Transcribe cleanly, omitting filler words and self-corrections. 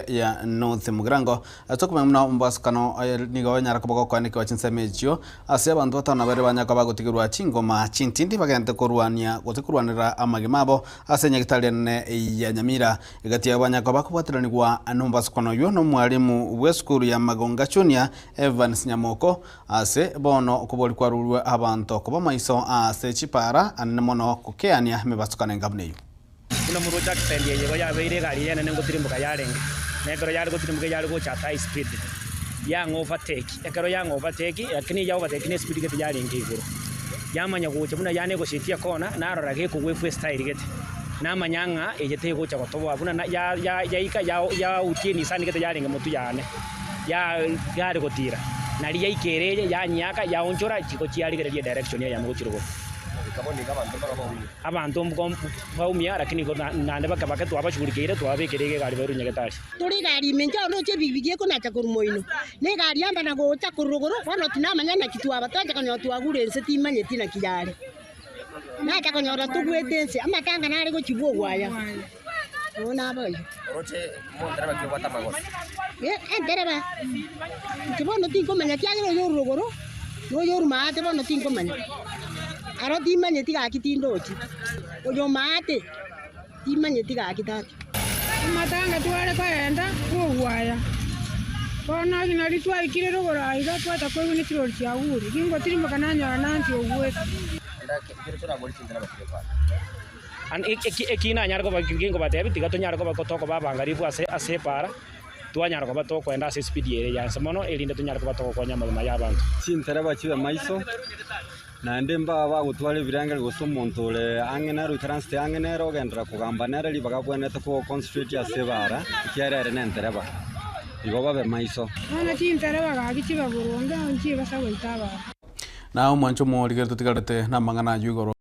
ya North Mugirango atokuma mna mbasukano nigo nyarakoboko kwanike wachinse mejio ase abantu batana bari banyakaba gutigirwa chingoma chintindi bagente kurwania gutikurwanira amagimabo ase nyagitaliane ya Nyamira igati abanyakaba kubatiranirwa nombasukano yo no mwalimu w'eskuru ya Magonga Junior Evans Nyamoko ase bono kuboli kwarurwe abantu kuba maiso ase chipara anemono kukeania mebasukana ngabneyo kuna muroja kitendi yego yabeire gari yana ngo tirimbuka yarenge nekero yari go tirimbuka yari go cha high speed yang overtake ekero yang overtake lakini ya overtake ne speed gete yarenge iguru yamanya gucha buna yane go shitia kona narora ge ko we style gete namanyanga ejete go cha gotobo buna ya ika ya utieni sani gete yarenge mutu yane ya gari go tira nari ya ikereje ya nyaka ya onchora chiko chiari gete direction ya mugo chirugo abantu baumia lakini nande bakabaka twabashugurikire twabekirege gari beru nyagatari turi gari menja no che bibigie ko nacha kurumoino ne gari anda na go cha kuruguru wono tinamanya na kitu abataje kanyo twagure nse timanye tina kijare na cha kanyo tugwetense amatanga nari go chibuo gwaya ona boyo roche mo ndaraba kibata magos ndaraba kibono tinko manya kyagiro yoruguru no yoruma ate bono tinko manya aro timanye tiga kitindochi oyo mate timanye tiga kitatu matanga twale kwenda kugwaya kona gina ritwa ikire rogora ira twata kwe ni kirori kya uri kingo tirimo kananya nanti ogweta ndake kire tora boli tindara bakirwa an ekina nyargo bakingo batebi tiga to nyargo bakotoko babangarifu ase para twanyargo batoko enda ase speed yere ya samono elinde to nyargo batoko konya magama yabantu chintara bachiba maiso nande mbaba gutwale biranga goso montole angena ru transte angena rogendra kugambanera li bagabwenete ko constituency asebara kiarere nentereba igoba be maiso ana tintereba gakichiba burunga onchi basa goitaba na umwancho mo ligerto tigarete na mangana yugoro